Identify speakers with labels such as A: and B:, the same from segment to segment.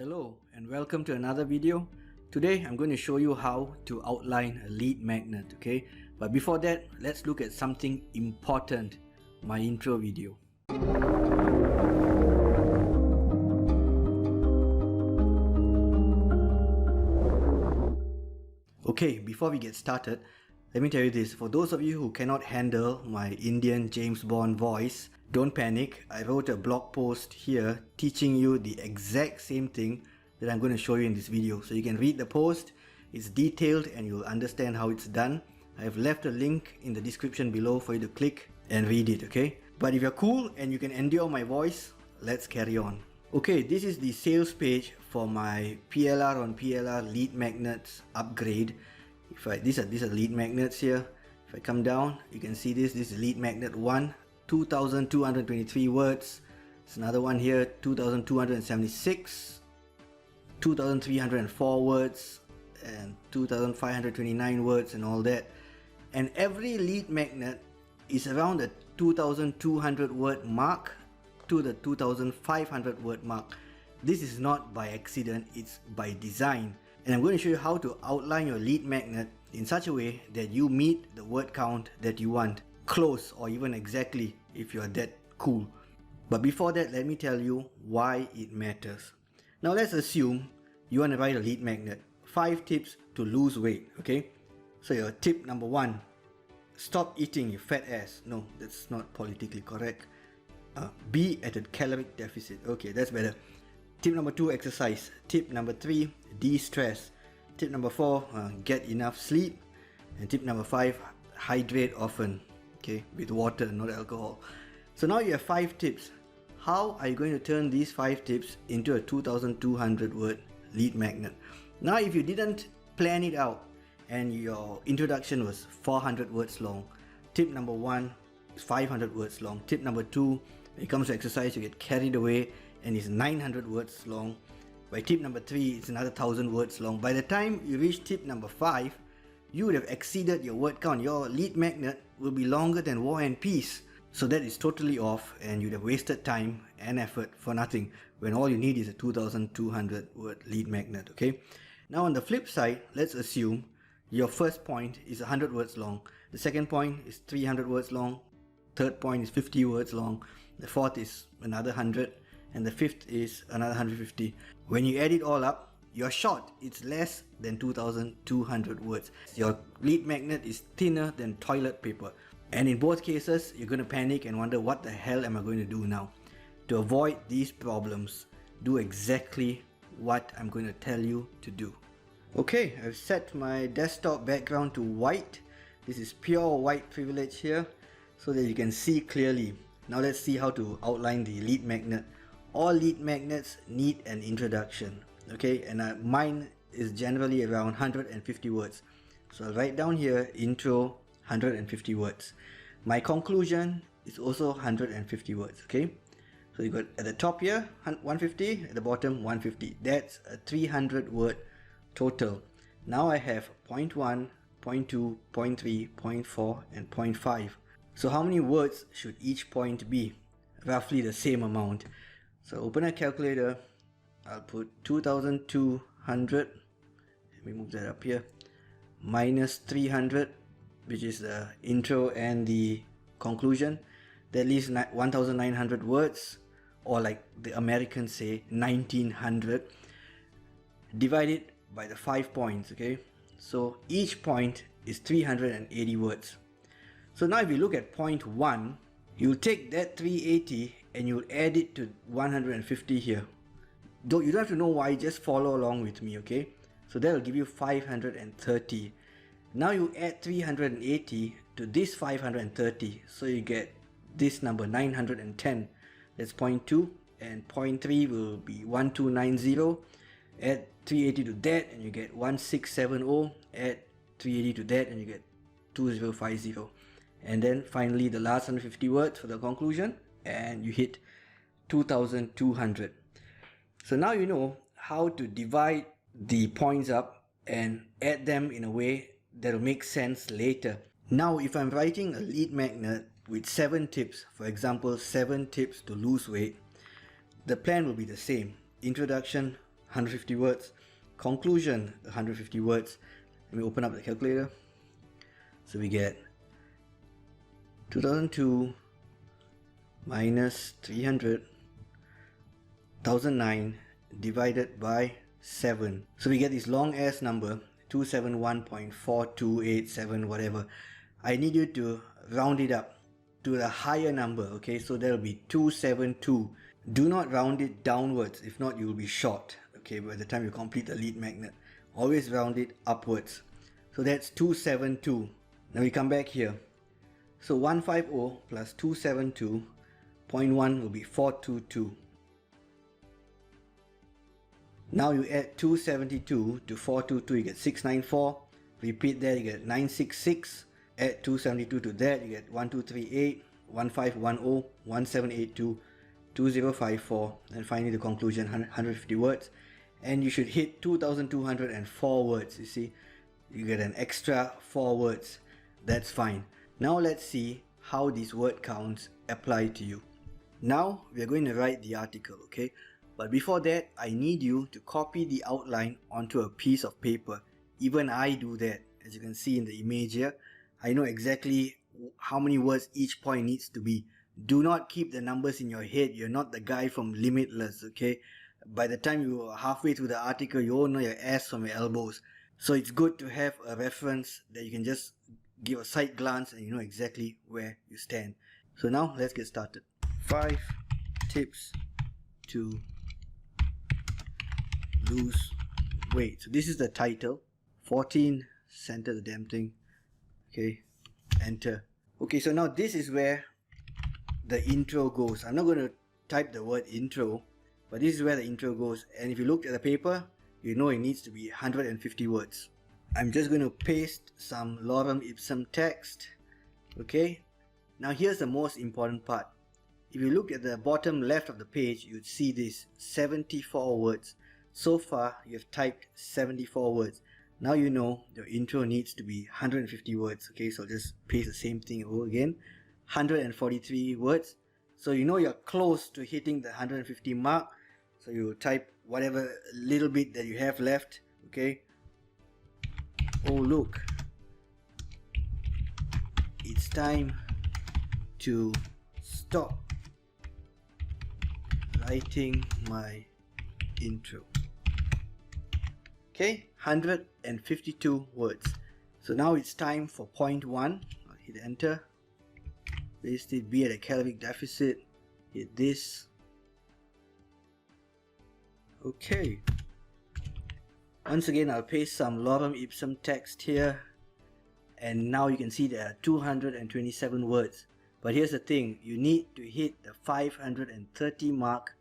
A: Hello and welcome to another video. Today I'm going to show you how to outline a lead magnet, okay? But before that, let's look at something important, my intro video. Okay, before we get started, let me tell you this. For those of you who cannot handle my Indian James Bond voice, don't panic. I wrote a blog post here teaching you the exact same thing that I'm going to show you in this video. So you can read the post. It's detailed and you'll understand how it's done. I have left a link in the description below for you to click and read it, okay? But if you're cool and you can endure my voice, let's carry on. Okay, this is the sales page for my PLR on PLR lead magnets upgrade. These are lead magnets here. If I come down, you can see this is lead magnet 1, 2223 words. There's another one here, 2276, 2304 words, and 2529 words and all that. And every lead magnet is around the 2200 word mark to the 2500 word mark. This is not by accident, it's by design. And I'm going to show you how to outline your lead magnet in such a way that you meet the word count that you want. Close or even exactly if you're that cool. But before that, let me tell you why it matters. Now let's assume you want to write a lead magnet. 5 tips to lose weight, okay? So your tip number 1, stop eating, you fat ass. No, that's not politically correct. Be at a caloric deficit. Okay, that's better. Tip number 2, exercise. Tip number 3, de-stress. Tip number 4, get enough sleep. And tip number 5, hydrate often. Okay, with water, not alcohol. So now you have 5 tips. How are you going to turn these 5 tips into a 2200 word lead magnet? Now if you didn't plan it out and your introduction was 400 words long, tip number 1 is 500 words long. Tip number 2, when it comes to exercise, you get carried away and it's 900 words long. By tip number 3, it's another 1000 words long. By the time you reach tip number 5, you would have exceeded your word count. Your lead magnet will be longer than War and Peace. So that is totally off and you'd have wasted time and effort for nothing when all you need is a 2200 word lead magnet, okay? Now on the flip side, let's assume your first point is 100 words long. The second point is 300 words long. Third point is 50 words long. The fourth is another 100. And the fifth is another 150. When you add it all up, you're short. It's less than 2200 words. Your lead magnet is thinner than toilet paper. And in both cases, you're going to panic and wonder, what the hell am I going to do now? To avoid these problems, do exactly what I'm going to tell you to do. Okay, I've set my desktop background to white. This is pure white privilege here so that you can see clearly. Now let's see how to outline the lead magnet. All lead magnets need an introduction, okay? And mine is generally around 150 words. So I'll write down here, intro, 150 words. My conclusion is also 150 words, okay? So you got at the top here, 150, at the bottom, 150. That's a 300 word total. Now I have point 1, point 2, point 3, point 4, and point 5. So how many words should each point be? Roughly the same amount. So open a calculator, I'll put 2200, let me move that up here, minus 300, which is the intro and the conclusion. That leaves 1900 words, or like the Americans say, 1900. Divide it by the 5 points, okay? So each point is 380 words. So now if you look at point 1, you'll take that 380 and you'll add it to 150 here. You don't have to know why, just follow along with me, okay? So that will give you 530. Now you add 380 to this 530, so you get this number 910. That's point 2, and point 3 will be 1290. Add 380 to that and you get 1670. Add 380 to that and you get 2050. And then finally the last 150 words for the conclusion, and you hit 2200. So now you know how to divide the points up and add them in a way that will make sense later. Now if I'm writing a lead magnet with 7 tips, for example 7 tips to lose weight, the plan will be the same. Introduction, 150 words. Conclusion, 150 words. Let me open up the calculator. So we get 2002 minus 300, 1009 divided by 7. So we get this long ass number, 271.4287 whatever. I need you to round it up to the higher number, okay? So there will be 272. Do not round it downwards, if not you will be short, okay? By the time you complete the lead magnet, always round it upwards. So that's 272. Now we come back here. So 150 plus 272, 0.1 will be 422. Now you add 272 to 422, you get 694. Repeat that, you get 966. Add 272 to that, you get 1238, 1510, 1782, 2054, and finally the conclusion, 150 words. And you should hit 2204 words. You see, you get an extra 4 words. That's fine. Now let's see how these word counts apply to you. Now we are going to write the article, okay? But before that, I need you to copy the outline onto a piece of paper. Even I do that. As you can see in the image here, I know exactly how many words each point needs to be. Do not keep the numbers in your head. You're not the guy from Limitless, okay? By the time you are halfway through the article, you all know your ass from your elbows. So it's good to have a reference that you can just give a side glance and you know exactly where you stand. So now let's get started. 5 tips to lose weight. So this is the title. 14, center the damn thing. Okay, enter. Okay, so now this is where the intro goes. I'm not going to type the word intro, but this is where the intro goes. And if you look at the paper, you know it needs to be 150 words. I'm just going to paste some lorem ipsum text. Okay, now here's the most important part. If you look at the bottom left of the page, you'd see this 74 words. So far, you've typed 74 words. Now you know your intro needs to be 150 words. Okay, so just paste the same thing over again. 143 words. So you know you're close to hitting the 150 mark. So you type whatever little bit that you have left. Okay. Oh look, it's time to stop writing my intro. Okay, 152 words. So now it's time for point 1. I'll hit enter. Paste it, be at a caloric deficit. Hit this. Okay. Once again, I'll paste some lorem ipsum text here. And now you can see there are 227 words. But here's the thing, you need to hit the 530 mark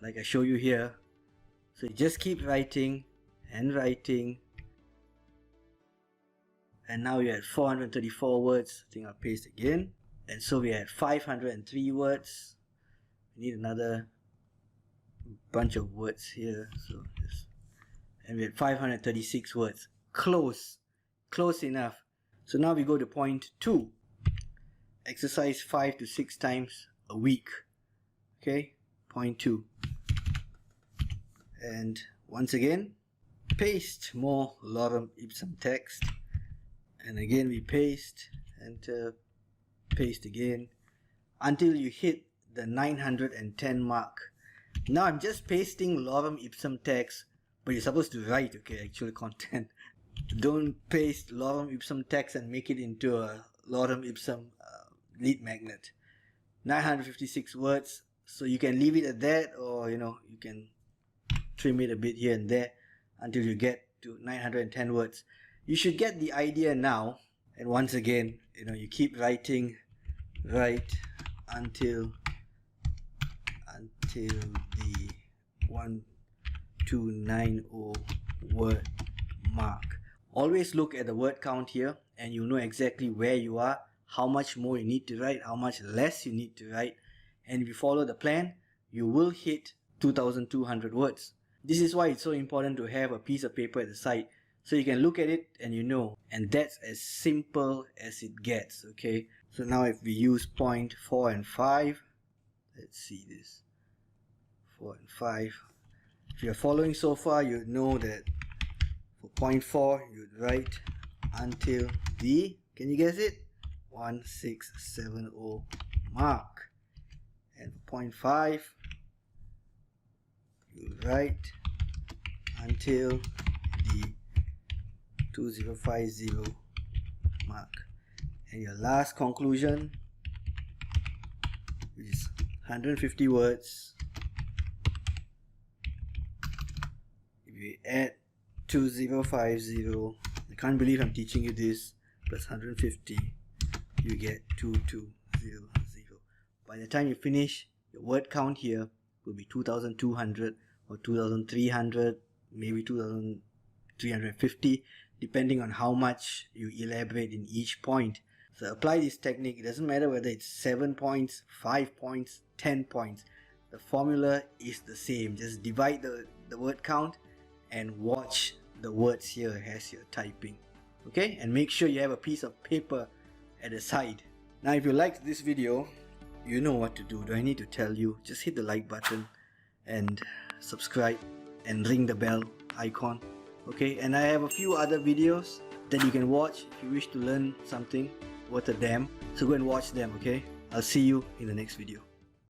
A: like I show you here. So you just keep writing and writing. And now you're at 434 words. I think I'll paste again. And so we're at 503 words. We need another bunch of words here. So just, and we're at 536 words. Close. Close enough. So now we go to point 2. Exercise 5 to 6 times a week. Okay, point 2. And once again, paste more lorem ipsum text. And again we paste, enter, paste again, until you hit the 910 mark. Now I'm just pasting lorem ipsum text, but you're supposed to write, okay, actual content. Don't paste lorem ipsum text and make it into a lorem ipsum lead magnet. 956 words, so you can leave it at that, or you know, you can trim it a bit here and there until you get to 910 words. You should get the idea now. And once again, you know, you keep writing, write until the 1290 word mark. Always look at the word count here and you know exactly where you are, how much more you need to write, how much less you need to write. And if you follow the plan, you will hit 2200 words. This is why it's so important to have a piece of paper at the side so you can look at it and you know. And that's as simple as it gets, okay? So now if we use point 4 and 5, let's see this. 4 and 5. If you're following so far, you know that for point 4 you'd write until the, can you guess it? 1670 mark. And for point 5 you write until the 2050 mark. And your last conclusion, which is 150 words, if you add 2050, I can't believe I'm teaching you this, plus 150, you get 2200. By the time you finish, your word count here will be 2200 or 2300, maybe 2350, depending on how much you elaborate in each point. So apply this technique. It doesn't matter whether it's 7 points, 5 points, 10 points. The formula is the same. Just divide the word count and watch the words here as you're typing. Okay, and make sure you have a piece of paper at the side. Now if you liked this video, you know what to do. Do I need to tell you? Just hit the like button and subscribe and ring the bell icon. Okay, and I have a few other videos that you can watch if you wish to learn something worth a damn. So go and watch them, okay? I'll see you in the next video.